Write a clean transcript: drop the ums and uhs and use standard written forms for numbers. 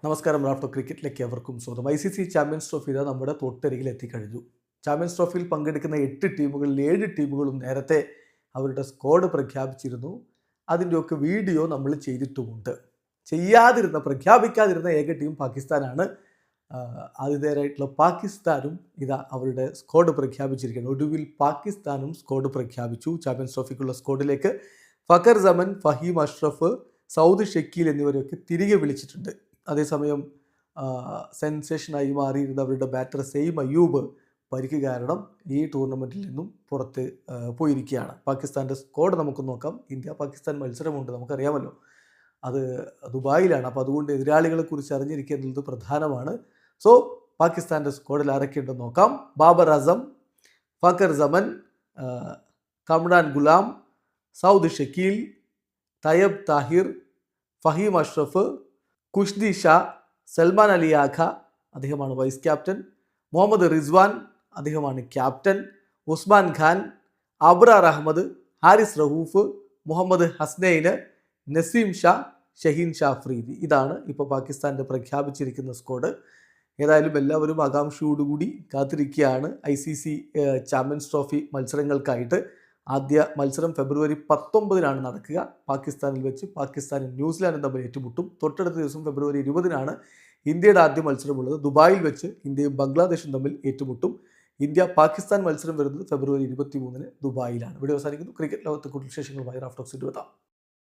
നമസ്കാരം. റാഫ്റ്റോ ക്രിക്കറ്റിലേക്ക് അവർക്കും സ്വാഗതം. ICC ചാമ്പ്യൻസ് ട്രോഫി ഇതാ നമ്മുടെ തൊട്ടരികിൽ എത്തിക്കഴിഞ്ഞു. ചാമ്പ്യൻസ് ട്രോഫിയിൽ പങ്കെടുക്കുന്ന 8 ടീമുകളിൽ 7 ടീമുകളും നേരത്തെ അവരുടെ സ്ക്വാഡ് പ്രഖ്യാപിച്ചിരുന്നു. അതിൻ്റെയൊക്കെ വീഡിയോ നമ്മൾ ചെയ്തിട്ടുമുണ്ട്. പ്രഖ്യാപിക്കാതിരുന്ന ഏക ടീം പാകിസ്ഥാനാണ്. ആതിഥേയരായിട്ടുള്ള പാകിസ്ഥാനും ഇതാ അവരുടെ സ്ക്വാഡ് പ്രഖ്യാപിച്ചിരിക്കുന്നു. ഒടുവിൽ പാകിസ്ഥാനും സ്ക്വാഡ് പ്രഖ്യാപിച്ചു. ചാമ്പ്യൻസ് ട്രോഫിക്കുള്ള സ്ക്വാഡിലേക്ക് ഫഖർ സമൻ, ഫഹീം അഷ്റഫ്, സൗദ് ഷക്കീൽ എന്നിവരെയൊക്കെ തിരികെ വിളിച്ചിട്ടുണ്ട്. അതേസമയം സെൻസേഷനായി മാറിയിരുന്ന അവരുടെ ബാറ്റർ സെയിം അയ്യൂബ് പരിക്ക് കാരണം ഈ ടൂർണമെൻറ്റിൽ നിന്നും പുറത്ത് പോയിരിക്കുകയാണ്. പാകിസ്ഥാൻ്റെ സ്ക്വാഡ് നമുക്ക് നോക്കാം. ഇന്ത്യ പാകിസ്ഥാൻ മത്സരമുണ്ട്, നമുക്കറിയാമല്ലോ. അത് ദുബായിലാണ്. അപ്പോൾ അതുകൊണ്ട് എതിരാളികളെക്കുറിച്ച് അറിഞ്ഞിരിക്കേണ്ടത് പ്രധാനമാണ്. സോ പാകിസ്ഥാൻ്റെ സ്ക്വാഡിൽ ആരൊക്കെയുണ്ടെന്ന് നോക്കാം. ബാബർ അസം, ഫഖർ സമൻ, കമ്രാൻ ഗുലാം, സൗദ് ഷക്കീൽ, തയ്യബ് താഹിർ, ഫഹീം അഷ്റഫ്, കുഷ്ദി ഷാ, സൽമാൻ അലി ആഖ, അദ്ദേഹമാണ് വൈസ് ക്യാപ്റ്റൻ, മുഹമ്മദ് റിസ്വാൻ, അദ്ദേഹമാണ് ക്യാപ്റ്റൻ, ഉസ്മാൻ ഖാൻ, അബ്രാർ അഹമ്മദ്, ഹാരിസ് റഹൂഫ്, മുഹമ്മദ് ഹസ്നൈന്, നസീം ഷാ, ഷഹീൻ ഷാ അഫ്രീദി. ഇതാണ് ഇപ്പോൾ പാകിസ്ഥാൻ്റെ പ്രഖ്യാപിച്ചിരിക്കുന്ന സ്ക്വാഡ്. ഏതായാലും എല്ലാവരും ആകാംക്ഷയോടുകൂടി കാത്തിരിക്കുകയാണ് ICC ചാമ്പ്യൻസ് ട്രോഫി മത്സരങ്ങൾക്കായിട്ട്. ആദ്യ മത്സരം ഫെബ്രുവരി 19 നടക്കുക. പാകിസ്ഥാനിൽ വെച്ച് പാകിസ്ഥാനും ന്യൂസിലാൻഡും തമ്മിൽ ഏറ്റുമുട്ടും. തൊട്ടടുത്ത ദിവസം ഫെബ്രുവരി 20 ഇന്ത്യയുടെ ആദ്യ മത്സരമുള്ളത്. ദുബായിൽ വെച്ച് ഇന്ത്യയും ബംഗ്ലാദേശും തമ്മിൽ ഏറ്റുമുട്ടും. ഇന്ത്യ പാകിസ്ഥാൻ മത്സരം വരുന്നത് ഫെബ്രുവരി 23 ദുബായിലാണ്. വീഡിയോ അവസാനിക്കുന്നു. ക്രിക്കറ്റ് ലോകത്തെ കൂടുതൽ വിശേഷങ്ങളുമായി റാഫ്റ്റോക്സ് എത്താം.